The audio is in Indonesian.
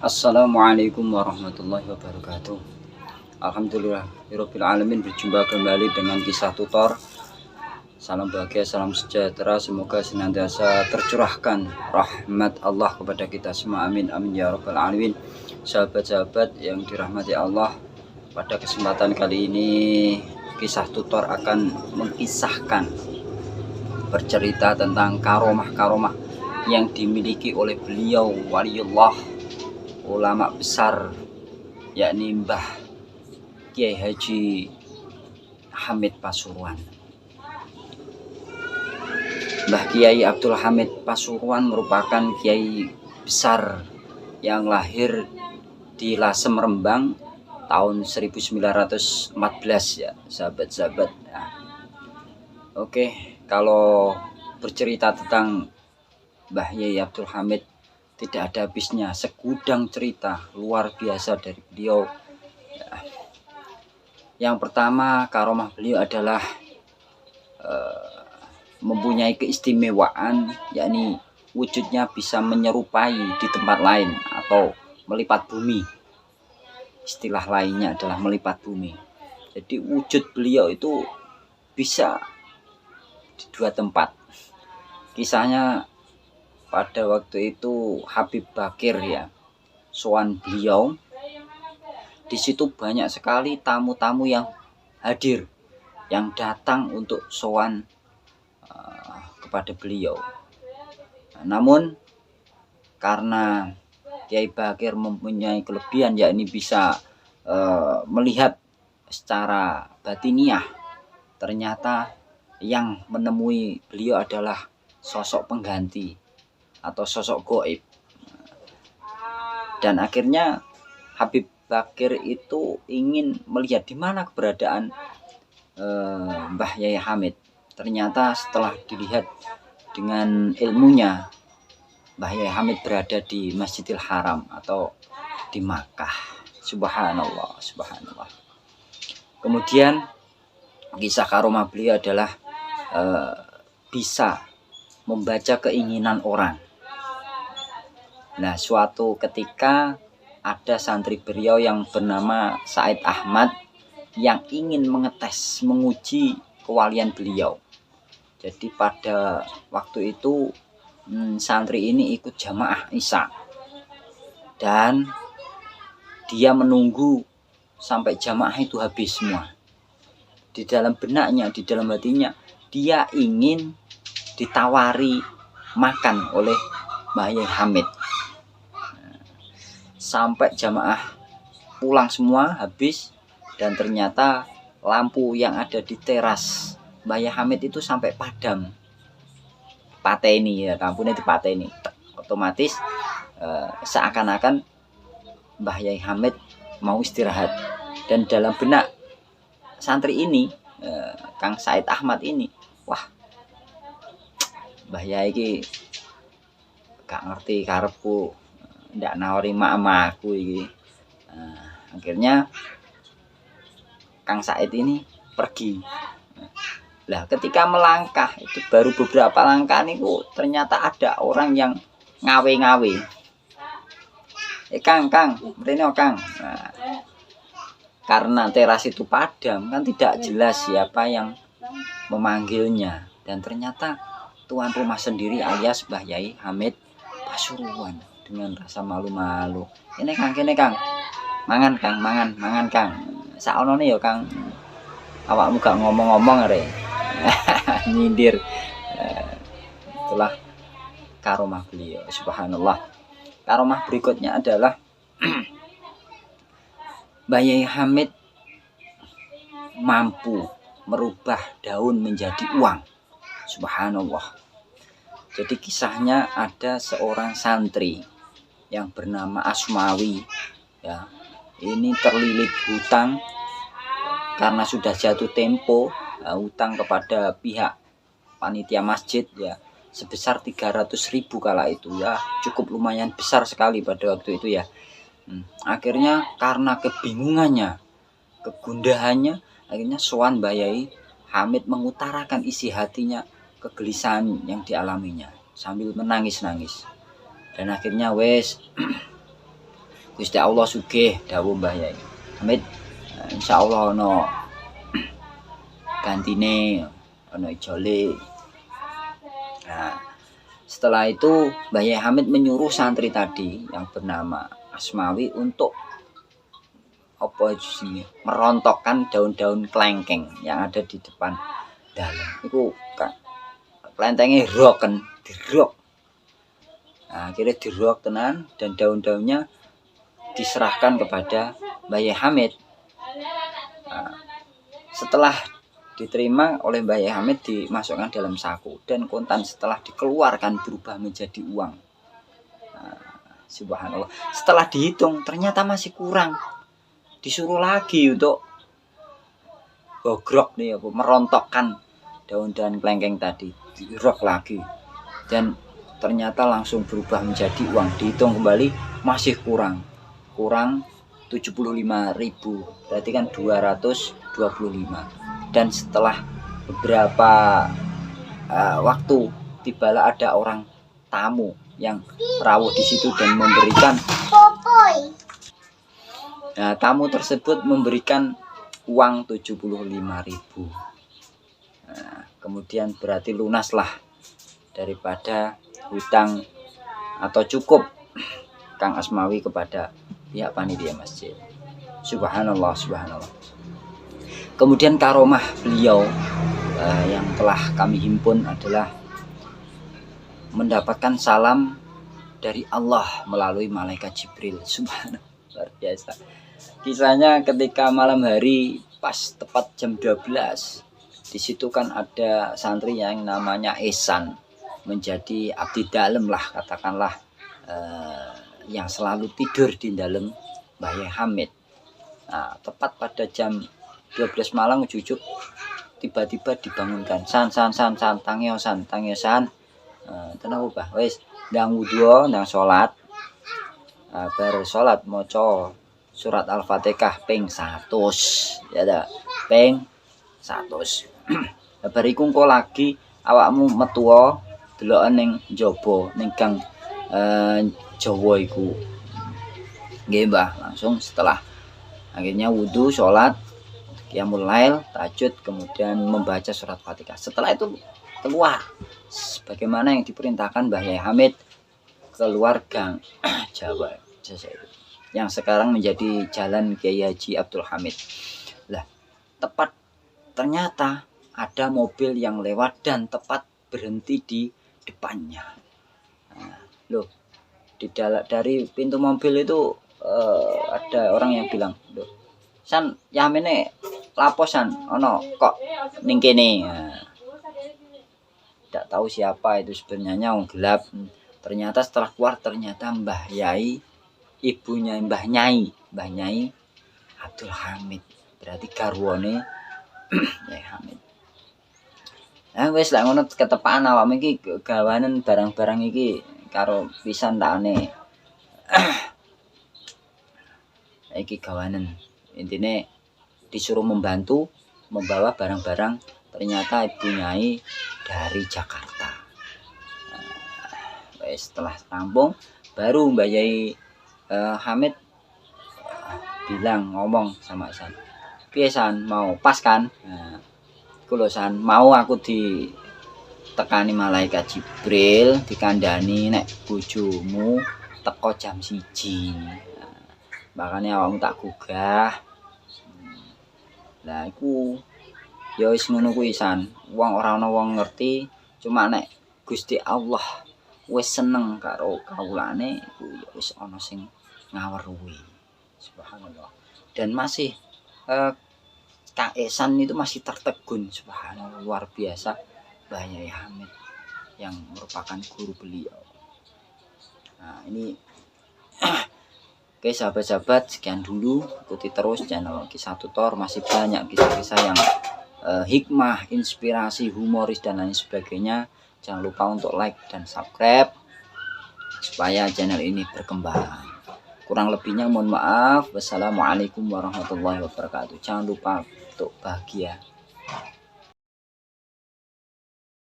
Assalamualaikum warahmatullahi wabarakatuh. Alhamdulillah Rabbil Alamin, berjumpa kembali dengan kisah tutor. Salam bahagia, salam sejahtera, semoga senantiasa tercurahkan rahmat Allah kepada kita semua, amin amin ya Rabbal Alamin. Sahabat-sahabat yang dirahmati Allah, pada kesempatan kali ini kisah tutor akan mengisahkan, bercerita tentang karomah-karomah yang dimiliki oleh beliau waliullah, ulama besar, yakni Mbah Kiai Haji Hamid Pasuruan. Mbah Kiai Abdul Hamid Pasuruan merupakan kiai besar yang lahir di Lasem, Rembang tahun 1914 ya, sahabat-sahabat. Nah, oke, kalau bercerita tentang Mbah Kiai Abdul Hamid tidak ada habisnya, segudang cerita luar biasa dari beliau. Yang pertama, karomah beliau adalah mempunyai keistimewaan, yakni wujudnya bisa menyerupai di tempat lain atau melipat bumi. Istilah lainnya adalah melipat bumi. Jadi wujud beliau itu bisa di dua tempat. Kisahnya pada waktu itu Habib Bakir ya, sowan beliau. Di situ banyak sekali tamu-tamu yang hadir, yang datang untuk sowan kepada beliau. Namun karena Kiai Bakir mempunyai kelebihan, yakni bisa melihat secara batiniah, ternyata yang menemui beliau adalah sosok pengganti atau sosok gaib. Dan akhirnya Habib Bakir itu ingin melihat di mana keberadaan Mbah Yai Hamid. Ternyata setelah dilihat dengan ilmunya, Mbah Yai Hamid berada di Masjidil Haram atau di Makkah. Subhanallah, subhanallah. Kemudian kisah karomah beliau adalah bisa membaca keinginan orang. Nah, suatu ketika ada santri beliau yang bernama Said Ahmad yang ingin mengetes, menguji kewalian beliau. Jadi pada waktu itu santri ini ikut jamaah Isya dan dia menunggu sampai jamaah itu habis semua. Di dalam benaknya, di dalam hatinya, dia ingin ditawari makan oleh Mbah Yai Hamid. Sampai jamaah pulang semua habis, dan ternyata lampu yang ada di teras Mbah Yai Hamid itu sampai padam, pateni ya, lampunya dipateni. Otomatis seakan-akan Mbah Yai Hamid mau istirahat. Dan dalam benak santri ini, Kang Said Ahmad ini, wah, Mbah Yai iki gak ngerti karepku, ndak nawari mak-makku iki. Akhirnya Kang Said ini pergi. Lah ketika melangkah itu baru beberapa langkah niku ternyata ada orang yang ngawe-ngawe. Kang, mrene Kang. Nah, karena teras itu padam kan tidak jelas siapa yang memanggilnya, dan ternyata tuan rumah sendiri alias Mbah Yai Hamid Pasuruan. Dengan rasa malu-malu, ini Kang, kene Kang, mangan Kang, mangan Kang, saonone ya Kang, awakmu gak ngomong-ngomong re. Nyindir. Itulah karomah beliau, subhanallah. Karomah berikutnya adalah Mbah Yai Hamid mampu merubah daun menjadi uang, subhanallah. Jadi kisahnya ada seorang santri yang bernama Asmawi ya. Ini terlilit hutang karena sudah jatuh tempo, hutang kepada pihak panitia masjid ya, sebesar 300.000 kala itu ya, cukup lumayan besar sekali pada waktu itu ya. Akhirnya karena kebingungannya, kegundahannya, akhirnya sowan Mbah Yai Hamid mengutarakan isi hatinya, kegelisahan yang dialaminya sambil menangis-nangis. Dan akhirnya wes Gusti Allah sugih dawuh Mbah Yai Hamid. Insyaallah ono gantine, ono ijole. Nah, setelah itu Mbah Yai Hamid menyuruh santri tadi yang bernama Asmawi untuk apa sih, merontokkan daun-daun kelengkeng yang ada di depan dalam. Iku kelentenge roken, dirok. Nah, akhirnya dirok tenan dan daun-daunnya diserahkan kepada Mbah Yai Hamid. Nah, setelah diterima oleh Mbah Yai Hamid dimasukkan dalam saku dan kontan setelah dikeluarkan berubah menjadi uang. Nah, subhanallah. Setelah dihitung ternyata masih kurang. Disuruh lagi untuk gogrok nih, aku merontokkan daun-daun kelengkeng tadi, dirok lagi dan ternyata langsung berubah menjadi uang. Dihitung kembali masih kurang 75.000, berarti kan 225. Dan setelah beberapa waktu tibalah ada orang tamu yang rawuh di situ dan memberikan tamu tersebut memberikan uang 75.000. Nah, kemudian berarti lunaslah daripada hutang atau cukup Kang Asmawi kepada pihak panitia masjid. Subhanallah, subhanallah. Kemudian karomah beliau yang telah kami himpun adalah mendapatkan salam dari Allah melalui malaikat Jibril. Subhanallah, luar biasa. Kisahnya ketika malam hari pas tepat jam 12, di situ kan ada santri yang namanya Ihsan, menjadi abdi dalem lah, katakanlah yang selalu tidur di dalam Mbah Yai Hamid. Nah, tepat pada jam 12 malam jujuk tiba-tiba dibangunkan, san tangyo san. Tenang ubah wis ndang wudu ndang salat. Bar salat maca surat Al-Fatihah ping 100, ya ta, ping 100. Bariku engko lagi awakmu metuwa deloken ning njaba ning gang Jawa iku. Nggih Mbah, langsung setelah akhirnya wudu, salat, qiyamul lail, tahajud, kemudian membaca surat Fatihah. Setelah itu keluar sebagaimana yang diperintahkan Mbah Yai Hamid, keluar gang Jawa yang sekarang menjadi Jalan Kiai Haji Abdul Hamid. Lah, tepat ternyata ada mobil yang lewat dan tepat berhenti di depannya. Nah, loh, dari pintu mobil itu ada orang yang bilang, loh, san yamene laposan ono kok ning kene. Tidak tahu siapa itu sebenarnya, wong gelap. Ternyata setelah keluar ternyata Mbah Yai, ibunya Mbah Nyai Abdul Hamid, berarti garwane Yai Hamid. Nah wis lek ngono ketepaan awakmu iki gawanen barang-barang iki karo pisan takane. Iki gawanen intine disuruh membantu membawa barang-barang, ternyata ibu Nyai dari Jakarta. Nah, setelah rampung baru Mbah Yai Hamid bilang, ngomong sama Ihsan, piye San, mau pas kan? Nah, kulo San, mau aku ditekani malaikat Jibril, dikandani nek bojomu teko jam 1. Nah, makanya awakmu tak gugah. Lah iku ya wis ngono kuwi San. Wong ora ana wong ngerti, cuma nek Gusti Allah wis seneng karo kawulane iku ya wis ana sing ngaweruhi. Subhanallah. Dan masih Kak Ihsan itu masih tertegun, subhanallah, luar biasa Mbah Yai Hamid yang merupakan guru beliau. Nah, ini oke sahabat-sahabat, sekian dulu, ikuti terus channel Kisah Tutor, masih banyak kisah-kisah yang hikmah, inspirasi, humoris dan lain sebagainya. Jangan lupa untuk like dan subscribe supaya channel ini berkembang. Kurang lebihnya mohon maaf. Wassalamualaikum warahmatullahi wabarakatuh. Jangan lupa untuk bahagia.